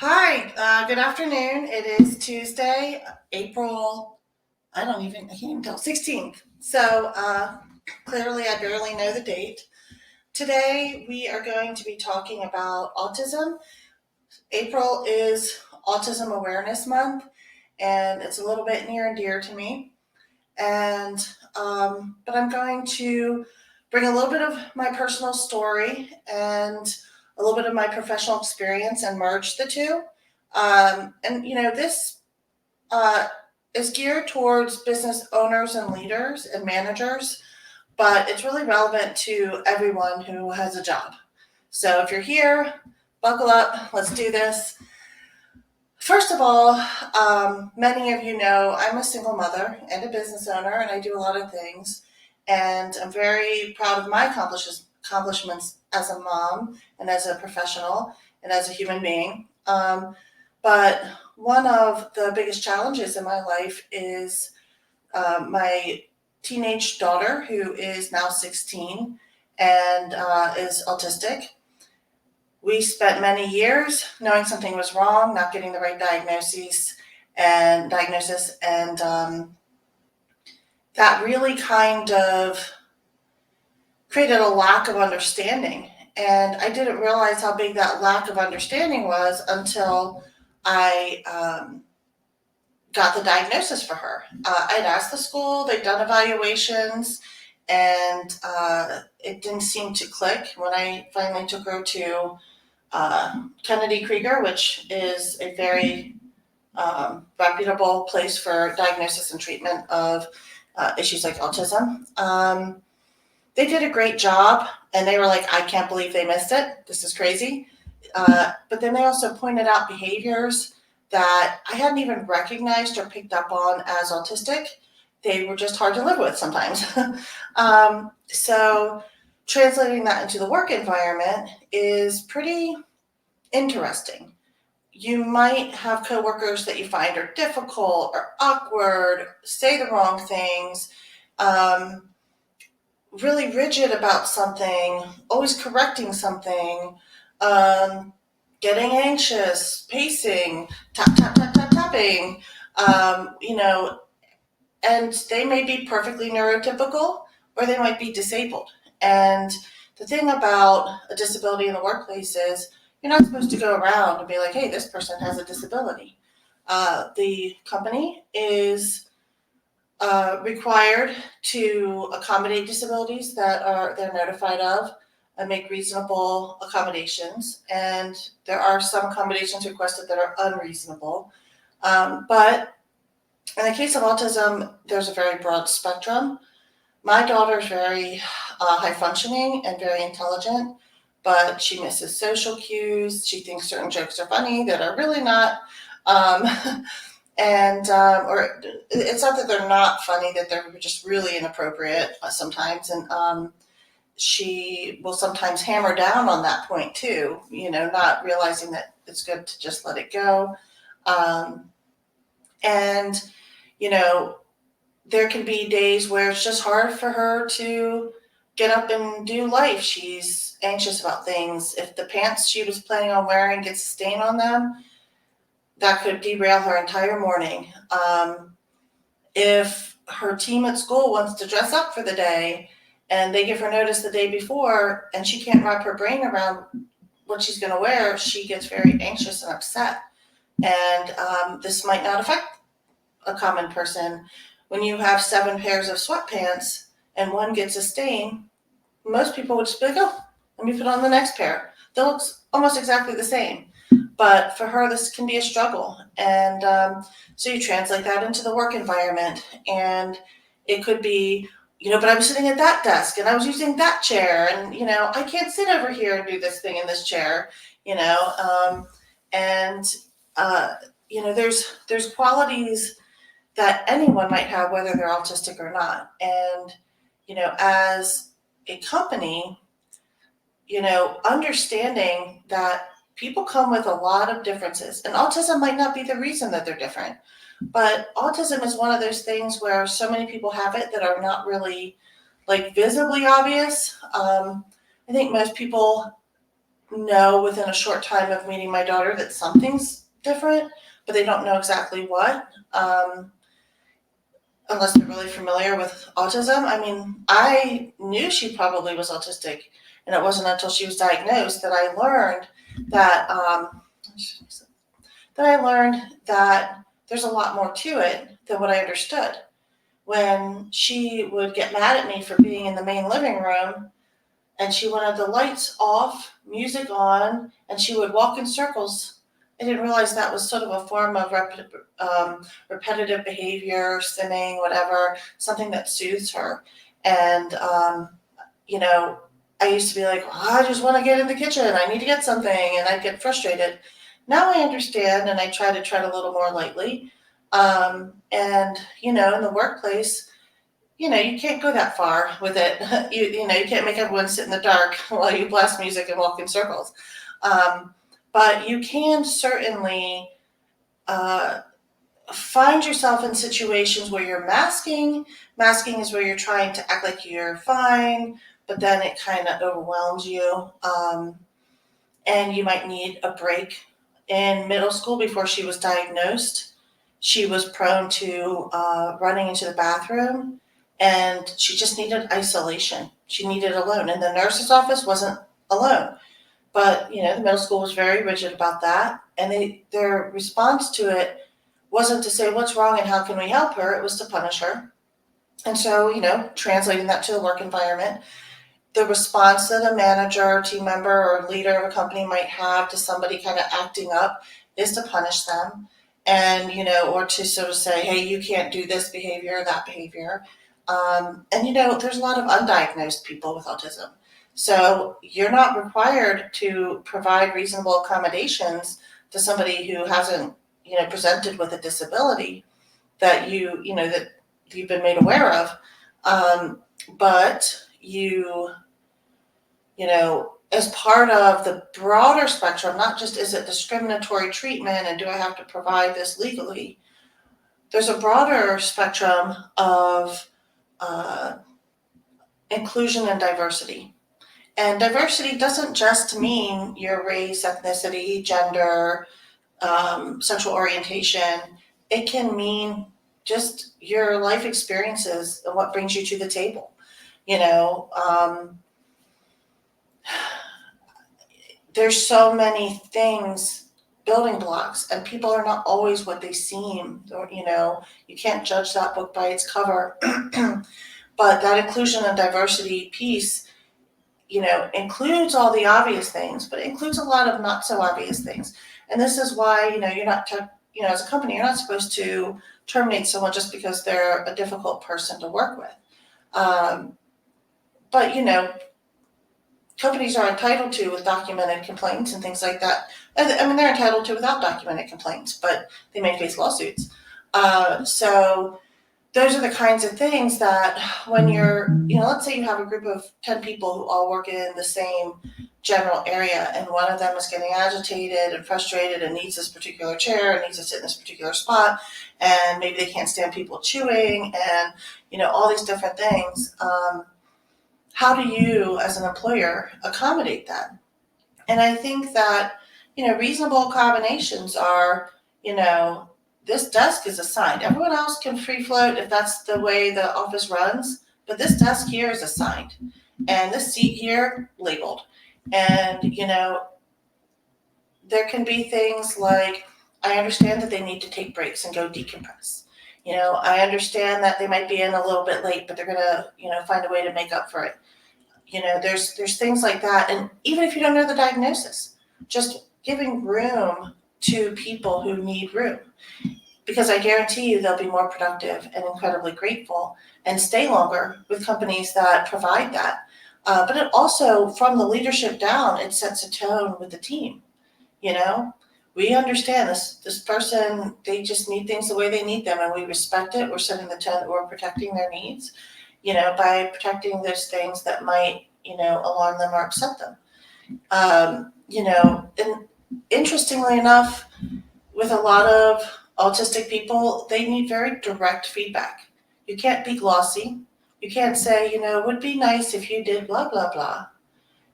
Hi, good afternoon. It is Tuesday, April, I can't even tell, 16th. Clearly I barely know the date. Today we are going to be talking about autism. April is Autism Awareness Month, and it's a little bit near and dear to me. But I'm going to bring a little bit of my personal story and a little bit of my professional experience and merge the two. This uh, is geared towards business owners and leaders and managers, but it's really relevant to everyone who has a job. So if you're here, buckle up, let's do this. First of all, many of you know I'm a single mother and a business owner, and I do a lot of things. And I'm very proud of my accomplishments as a mom and as a professional and as a human being. But one of the biggest challenges in my life is my teenage daughter, who is now 16 and is autistic. We spent many years knowing something was wrong, not getting the right diagnosis, and that really kind of created a lack of understanding. And I didn't realize how big that lack of understanding was until I got the diagnosis for her. I'd asked the school, they'd done evaluations, and it didn't seem to click. When I finally took her to Kennedy Krieger, which is a very reputable place for diagnosis and treatment of issues like autism. They did a great job, and they were like, I can't believe they missed it. This is crazy. But then they also pointed out behaviors that I hadn't even recognized or picked up on as autistic. They were just hard to live with sometimes. So translating that into the work environment is pretty interesting. You might have coworkers that you find are difficult or awkward, say the wrong things, really rigid about something, always correcting something, getting anxious, pacing, tapping, and they may be perfectly neurotypical or they might be disabled. And the thing about a disability in the workplace is you're not supposed to go around and be like, hey, this person has a disability. The company is required to accommodate disabilities that they're notified of and make reasonable accommodations. And there are some accommodations requested that are unreasonable. But in the case of autism, there's a very broad spectrum. My daughter is very high functioning and very intelligent, but she misses social cues. She thinks certain jokes are funny that are really not. Um, or it's not that they're not funny, that they're just really inappropriate sometimes. And she will sometimes hammer down on that point too, not realizing that it's good to just let it go. Um, and, you know, there can be days where it's just hard for her to get up and do life. She's anxious about things. If the pants she was planning on wearing gets a stain on them, that could derail her entire morning. If her team at school wants to dress up for the day and they give her notice the day before and she can't wrap her brain around what she's going to wear, she gets very anxious and upset. And this might not affect a common person. When you have 7 pairs of sweatpants and one gets a stain, most people would just be like, oh, let me put on the next pair. They look almost exactly the same. But for her, this can be a struggle. And so you translate that into the work environment. And it could be, but I was sitting at that desk and I was using that chair. And, I can't sit over here and do this thing in this chair, you know. And, there's qualities that anyone might have, whether they're autistic or not. And, as a company, understanding that people come with a lot of differences, and autism might not be the reason that they're different, but autism is one of those things where so many people have it that are not really like visibly obvious. I think most people know within a short time of meeting my daughter that something's different, but they don't know exactly what, unless they're really familiar with autism. I mean, I knew she probably was autistic, and it wasn't until she was diagnosed that I learned that there's a lot more to it than what I understood. When she would get mad at me for being in the main living room and she wanted the lights off, music on, and she would walk in circles. I didn't realize that was sort of a form of repetitive behavior, stimming, whatever, something that soothes her. And, you know, I used to be like, oh, I just want to get in the kitchen. I need to get something. And I'd get frustrated. Now I understand and I try to tread a little more lightly. And, in the workplace, you can't go that far with it. You can't make everyone sit in the dark while you blast music and walk in circles. But you can certainly uh, find yourself in situations where you're masking. Masking is where you're trying to act like you're fine, but then it kind of overwhelms you. And you might need a break. In middle school, before she was diagnosed, she was prone to running into the bathroom, and she just needed isolation. She needed alone, and the nurse's office wasn't alone. But the middle school was very rigid about that, and their response to it wasn't to say what's wrong and how can we help her. It was to punish her. And so, translating that to the work environment, the response that a manager, team member, or leader of a company might have to somebody kind of acting up is to punish them, and or to sort of say, hey, you can't do this behavior or that behavior. And there's a lot of undiagnosed people with autism, so you're not required to provide reasonable accommodations to somebody who hasn't presented with a disability that that you've been made aware of. But as part of the broader spectrum, not just is it discriminatory treatment and do I have to provide this legally, there's a broader spectrum of inclusion and diversity. And diversity doesn't just mean your race, ethnicity, gender, sexual orientation. It can mean just your life experiences and what brings you to the table. There's so many things, building blocks, and people are not always what they seem. Or, you can't judge that book by its cover. But that inclusion and diversity piece, includes all the obvious things, but it includes a lot of not so obvious things. And this is why, you're not, as a company, you're not supposed to terminate someone just because they're a difficult person to work with. But, companies are entitled to with documented complaints and things like that. I mean, they're entitled to without documented complaints, but they may face lawsuits. So those are the kinds of things that when you're, let's say you have a group of 10 people who all work in the same general area, and one of them is getting agitated and frustrated and needs this particular chair and needs to sit in this particular spot, and maybe they can't stand people chewing and, all these different things. How do you, as an employer, accommodate that? And I think that, reasonable accommodations are, this desk is assigned. Everyone else can free float if that's the way the office runs, but this desk here is assigned, and this seat here labeled. And, there can be things like, I understand that they need to take breaks and go decompress. I understand that they might be in a little bit late, but they're going to, find a way to make up for it. There's things like that. And even if you don't know the diagnosis, just giving room to people who need room, because I guarantee you they'll be more productive and incredibly grateful and stay longer with companies that provide that. But it also, from the leadership down, it sets a tone with the team. We understand this person, they just need things the way they need them, and we respect it. We're setting the tone that we're protecting their needs, by protecting those things that might, alarm them or upset them. And interestingly enough, with a lot of autistic people, they need very direct feedback. You can't be glossy. You can't say, it would be nice if you did blah, blah, blah.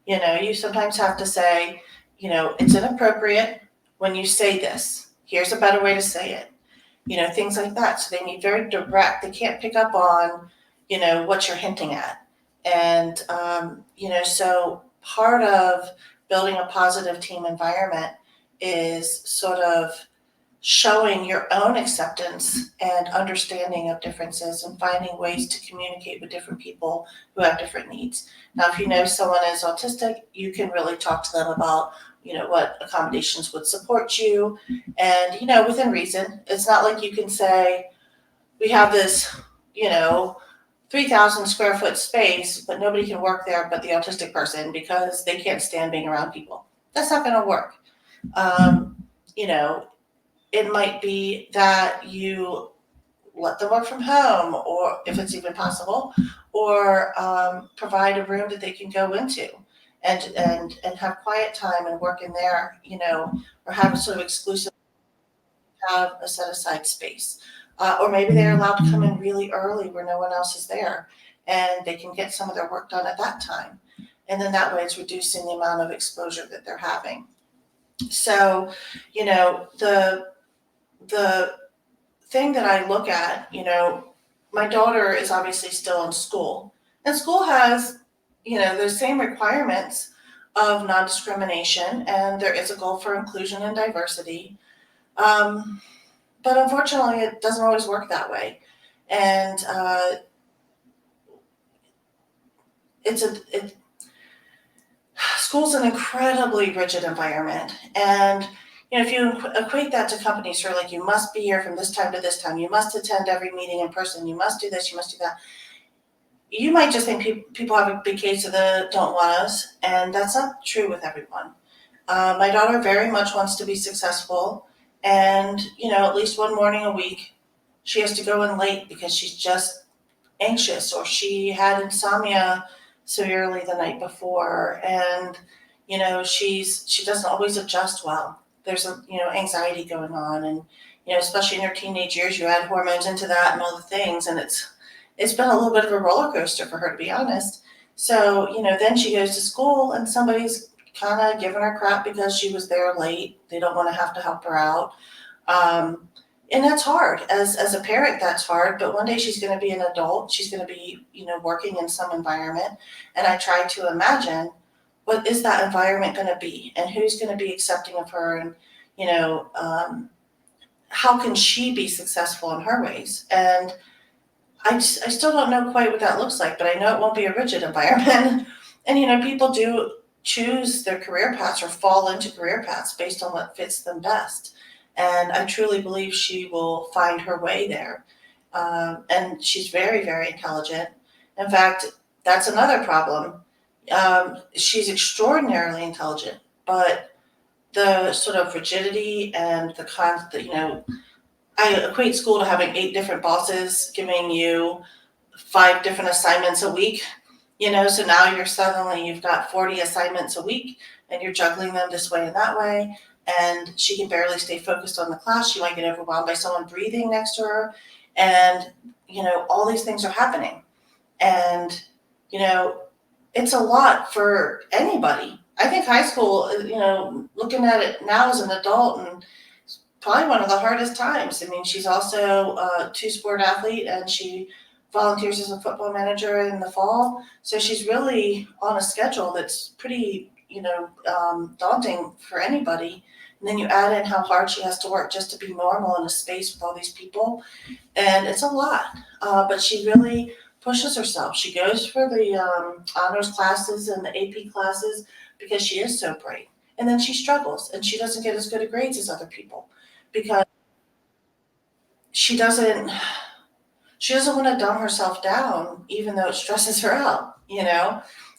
You sometimes have to say, it's inappropriate when you say this. Here's a better way to say it. Things like that. So they need very direct. They can't pick up on, what you're hinting at. And, so part of building a positive team environment is sort of showing your own acceptance and understanding of differences and finding ways to communicate with different people who have different needs. Now, if you know someone is autistic, you can really talk to them about, what accommodations would support you and, within reason. It's not like you can say, we have this, 3,000 square foot space, but nobody can work there but the autistic person because they can't stand being around people. That's not going to work. Um, you know, it might be that you let them work from home, or if it's even possible, or provide a room that they can go into and have quiet time and work in there, or have a sort of exclusive, have a set aside space. Or maybe they're allowed to come in really early where no one else is there and they can get some of their work done at that time. And then that way it's reducing the amount of exposure that they're having. So, the thing that I look at, my daughter is obviously still in school, and school has, the same requirements of non discrimination, and there is a goal for inclusion and diversity. Um, but unfortunately, it doesn't always work that way. And it's a, it, school's an incredibly rigid environment. And if you equate that to companies who are like, you must be here from this time to this time, you must attend every meeting in person, you must do this, you must do that. You might just think people have a big case of the don't want us, and that's not true with everyone. My daughter very much wants to be successful, and at least one morning a week, she has to go in late because she's just anxious, or she had insomnia severely the night before, and she doesn't always adjust well. There's a anxiety going on, and especially in her teenage years, you add hormones into that and all the things, and it's been a little bit of a roller coaster for her, to be honest. So then she goes to school and somebody's kind of giving her crap because she was there late. They don't want to have to help her out. And that's hard. As a parent, that's hard. But one day she's going to be an adult. She's going to be, working in some environment. And I try to imagine, what is that environment going to be, and who's going to be accepting of her, and how can she be successful in her ways? And I still don't know quite what that looks like, but I know it won't be a rigid environment. And people do choose their career paths or fall into career paths based on what fits them best. And I truly believe she will find her way there. And she's very, very intelligent. In fact, that's another problem. She's extraordinarily intelligent, but the sort of rigidity and the I equate school to having 8 different bosses giving you 5 different assignments a week. So now you've got 40 assignments a week and you're juggling them this way and that way. And she can barely stay focused on the class. She might get overwhelmed by someone breathing next to her. And, all these things are happening. And, it's a lot for anybody. I think high school, looking at it now as an adult, and probably one of the hardest times. I mean, she's also a 2-sport athlete, and she volunteers as a football manager in the fall. So she's really on a schedule that's pretty, daunting for anybody. And then you add in how hard she has to work just to be normal in a space with all these people. And it's a lot. But she really pushes herself. She goes for the honors classes and the AP classes because she is so bright. And then she struggles and she doesn't get as good at grades as other people because she doesn't want to dumb herself down, even though it stresses her out.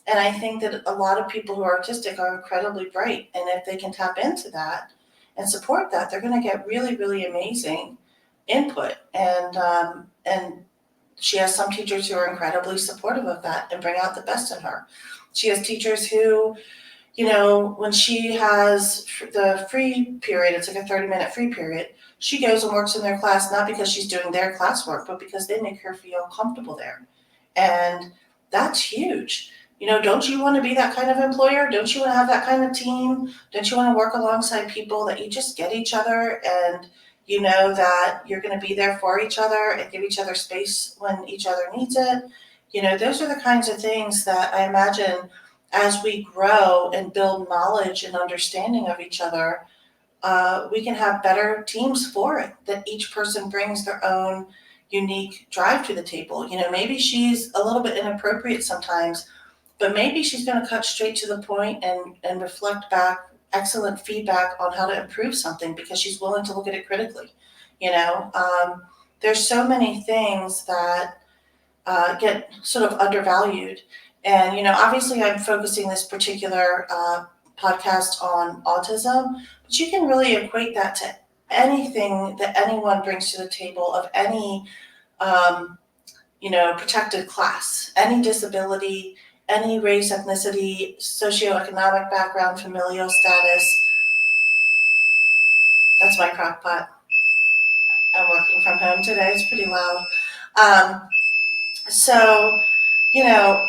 And I think that a lot of people who are autistic are incredibly bright, and if they can tap into that and support that, they're going to get really, really amazing input. And she has some teachers who are incredibly supportive of that and bring out the best in her. She has teachers who, when she has the free period, it's like a 30-minute free period, she goes and works in their class, not because she's doing their classwork, but because they make her feel comfortable there. And that's huge. Don't you want to be that kind of employer? Don't you want to have that kind of team? Don't you want to work alongside people that you just get each other and you know that you're going to be there for each other and give each other space when each other needs it? Those are the kinds of things that I imagine as we grow and build knowledge and understanding of each other, we can have better teams for it, that each person brings their own unique drive to the table. Maybe she's a little bit inappropriate sometimes, but maybe she's going to cut straight to the point and reflect back excellent feedback on how to improve something because she's willing to look at it critically. You know, um, there's so many things that get sort of undervalued. And, obviously I'm focusing this particular podcast on autism, but you can really equate that to anything that anyone brings to the table of any, um, protected class, any disability, any race, ethnicity, socioeconomic background, familial status. That's my crock pot. I'm working from home today. It's pretty loud. Um, so, you know,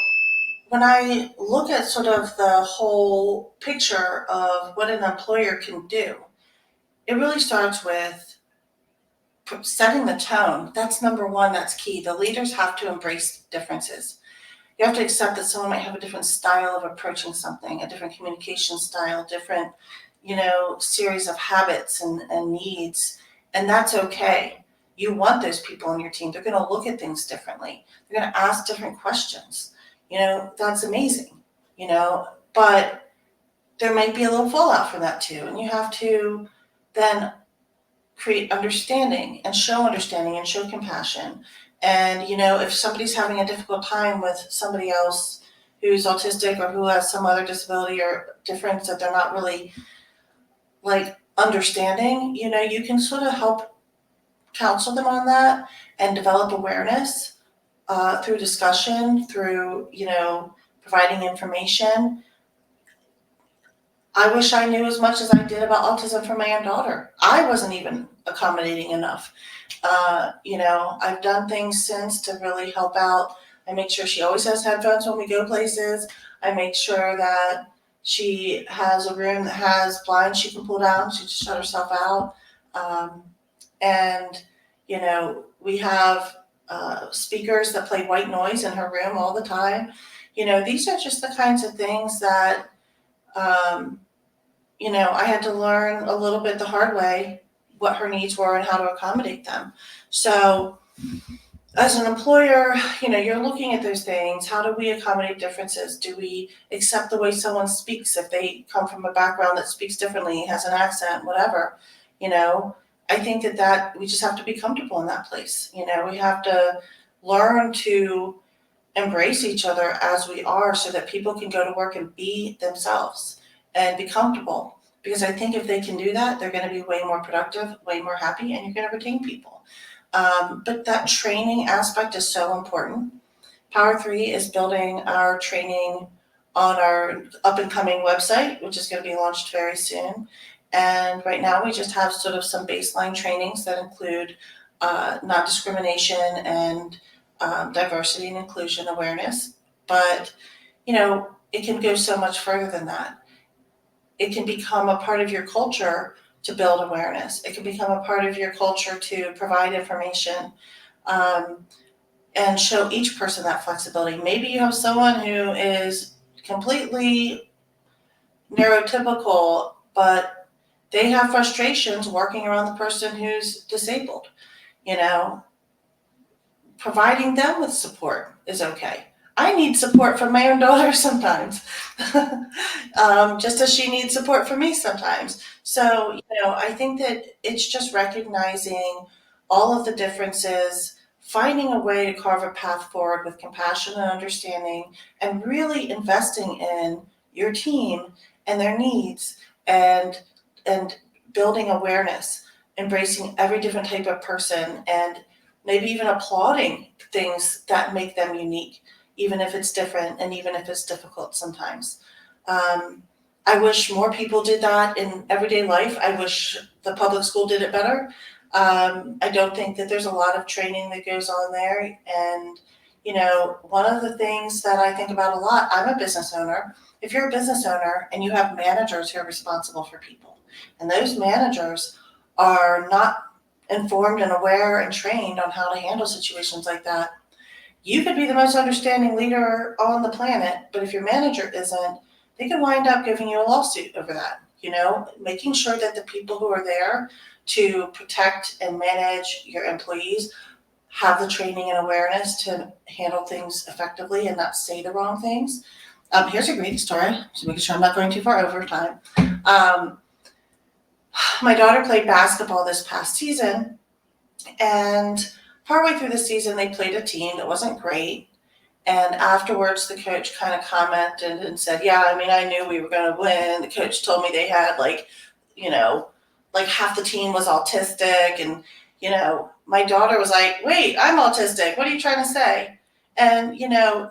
when I look at sort of the whole picture of what an employer can do, it really starts with setting the tone. That's number one, that's key. The leaders have to embrace differences. You have to accept that someone might have a different style of approaching something, a different communication style, different, series of habits and needs, and that's okay. You want those people in your team. They're going to look at things differently. They're going to ask different questions. That's amazing, but there might be a little fallout from that too, and you have to then create understanding and show compassion. And, if somebody's having a difficult time with somebody else who's autistic or who has some other disability or difference that they're not really like understanding, you can sort of help counsel them on that and develop awareness through discussion, through, providing information. I wish I knew as much as I did about autism for my own daughter. I wasn't even accommodating enough. I've done things since to really help out. I make sure she always has headphones when we go places. I make sure that she has a room that has blinds she can pull down. She just shut herself out. And, we have speakers that play white noise in her room all the time. These are just the kinds of things that, um, I had to learn a little bit the hard way what her needs were and how to accommodate them. So, as an employer, you're looking at those things. How do we accommodate differences? Do we accept the way someone speaks if they come from a background that speaks differently, has an accent, whatever? I think that we just have to be comfortable in that place. We have to learn to embrace each other as we are so that people can go to work and be themselves and be comfortable. Because I think if they can do that, they're going to be way more productive, way more happy, and you're going to retain people. But that training aspect is so important. Power 3 is building our training on our up and coming website, which is going to be launched very soon. And right now we just have sort of some baseline trainings that include non-discrimination and diversity and inclusion awareness. But, it can go so much further than that. It can become a part of your culture to build awareness. It can become a part of your culture to provide information and show each person that flexibility. Maybe you have someone who is completely neurotypical, but they have frustrations working around the person who's disabled. Providing them with support is okay. I need support from my own daughter sometimes, just as she needs support from me sometimes. So, I think that it's just recognizing all of the differences, finding a way to carve a path forward with compassion and understanding, and really investing in your team and their needs and building awareness, embracing every different type of person, and maybe even applauding things that make them unique, even if it's different and even if it's difficult sometimes. I wish more people did that in everyday life. I wish the public school did it better. I don't think that there's a lot of training that goes on there. And, One of the things that I think about a lot, I'm a business owner. If you're a business owner and you have managers who are responsible for people, and those managers are not informed and aware and trained on how to handle situations like that, you could be the most understanding leader on the planet, but if your manager isn't, they could wind up giving you a lawsuit over that. Making sure that the people who are there to protect and manage your employees have the training and awareness to handle things effectively and not say the wrong things. Here's a great story, so making sure I'm not going too far over time. My daughter played basketball this past season, and partway through the season, they played a team that wasn't great. And afterwards, the coach kind of commented and said, "Yeah, I mean, I knew we were going to win. The coach told me they had you know, like half the team was autistic." And, my daughter was like, "Wait, I'm autistic. What are you trying to say?" And,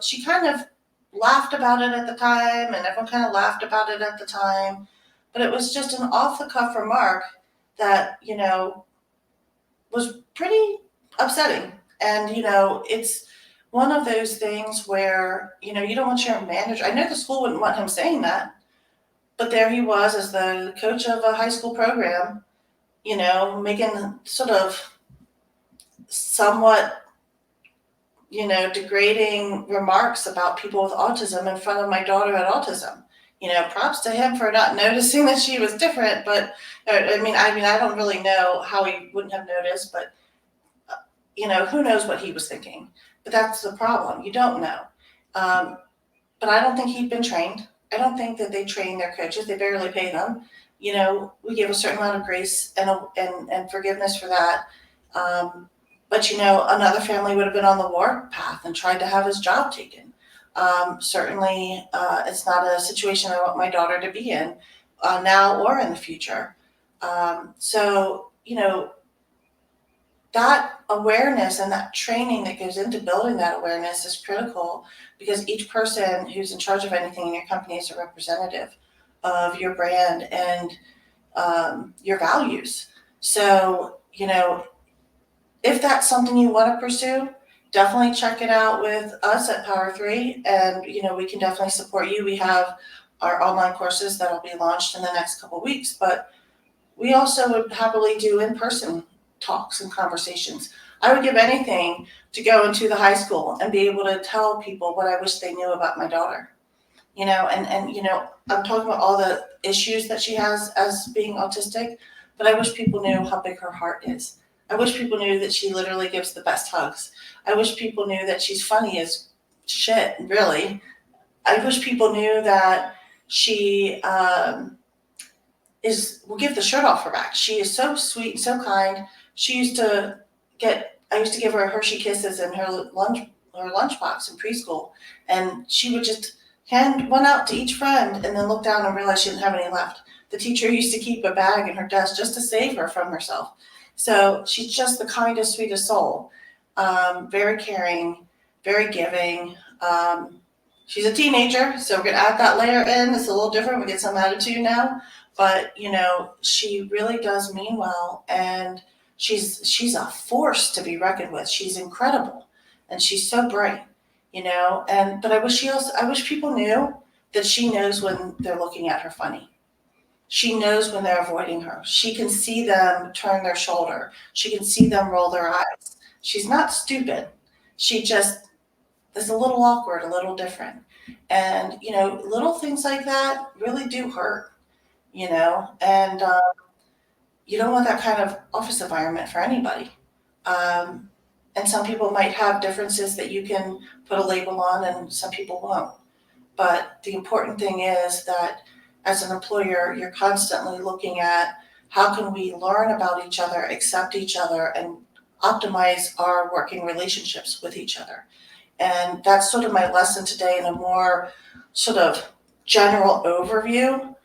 she kind of laughed about it at the time, and everyone kind of laughed about it at the time. But it was just an off the cuff remark that, was pretty upsetting. And, it's one of those things where, you don't want your manager, I know the school wouldn't want him saying that, but there he was as the coach of a high school program, making sort of somewhat, degrading remarks about people with autism in front of my daughter at autism. Props to him for not noticing that she was different, but I don't really know how he wouldn't have noticed, but who knows what he was thinking. But that's the problem. You don't know. But I don't think he'd been trained. I don't think that they train their coaches. They barely pay them. We give a certain amount of grace and forgiveness for that. But another family would have been on the warpath and tried to have his job taken. Certainly, it's not a situation I want my daughter to be in now or in the future. So, that awareness and that training that goes into building that awareness is critical, because each person who's in charge of anything in your company is a representative of your brand and your values. So, if that's something you want to pursue, definitely check it out with us at Power 3, and we can definitely support you. We have our online courses that will be launched in the next couple of weeks, but we also would happily do in-person talks and conversations. I would give anything to go into the high school and be able to tell people what I wish they knew about my daughter. I'm talking about all the issues that she has as being autistic, but I wish people knew how big her heart is. I wish people knew that she literally gives the best hugs. I wish people knew that she's funny as shit, really. I wish people knew that she will give the shirt off her back. She is so sweet and so kind. I used to give her Hershey Kisses in her lunchbox in preschool, and she would just hand one out to each friend and then look down and realize she didn't have any left. The teacher used to keep a bag in her desk just to save her from herself. So she's just the kindest, sweetest soul. Very caring, very giving. She's a teenager, so we're going to add that layer in. It's a little different. We get some attitude now. But, she really does mean well, and she's a force to be reckoned with. She's incredible, and she's so bright, but I wish people knew that she knows when they're looking at her funny. She knows when they're avoiding her. She can see them turn their shoulder. She can see them roll their eyes. She's not stupid. She just is a little awkward, a little different. And, little things like that really do hurt, and you don't want that kind of office environment for anybody. And some people might have differences that you can put a label on, and some people won't. But the important thing is that as an employer, you're constantly looking at how can we learn about each other, accept each other, and optimize our working relationships with each other. And that's sort of my lesson today in a more sort of general overview.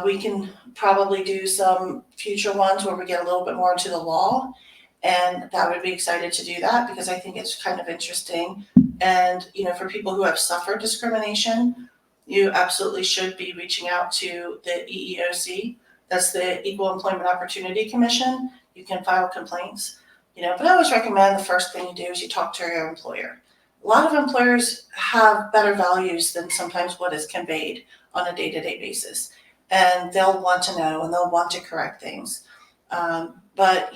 We can probably do some future ones where we get a little bit more into the law, and that would be excited to do that because I think it's kind of interesting. And, for people who have suffered discrimination, you absolutely should be reaching out to the EEOC. That's the Equal Employment Opportunity Commission. You can file complaints, but I always recommend the first thing you do is you talk to your employer. a lot of employers have better values than sometimes what is conveyed on a day-to-day basis. And they'll want to know and they'll want to correct things. But,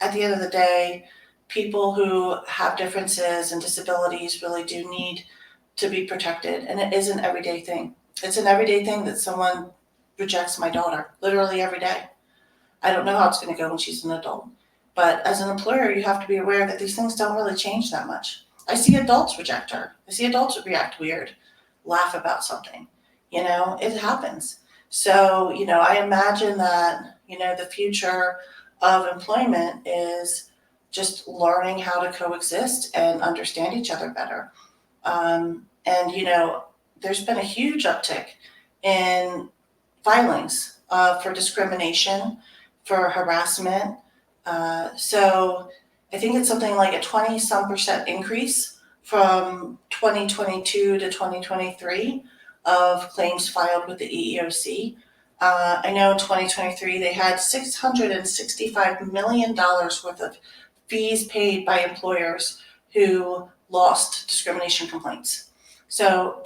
at the end of the day, people who have differences and disabilities really do need to be protected. And it is an everyday thing. It's an everyday thing that someone rejects my daughter, literally every day. I don't know how it's going to go when she's an adult. But as an employer, you have to be aware that these things don't really change that much. I see adults reject her. I see adults react weird, laugh about something. It happens. So, I imagine that, the future of employment is just learning how to coexist and understand each other better. And, there's been a huge uptick in filings for discrimination, for harassment. So I think it's something like a 20% increase from 2022 to 2023 of claims filed with the EEOC. I know in 2023 they had $665 million worth of fees paid by employers who lost discrimination complaints. So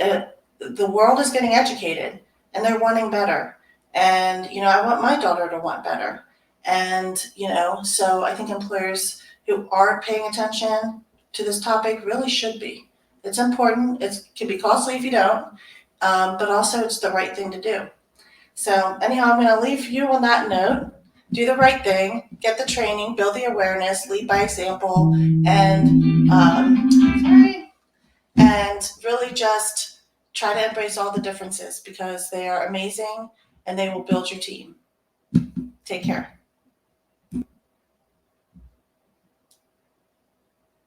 the world is getting educated and they're wanting better. And, I want my daughter to want better. And, so I think employers who aren't paying attention to this topic really should be. It's important. It can be costly if you don't, but also it's the right thing to do. So anyhow, I'm going to leave you on that note. Do the right thing, get the training, build the awareness, lead by example, and and really just try to embrace all the differences because they are amazing and they will build your team. Take care.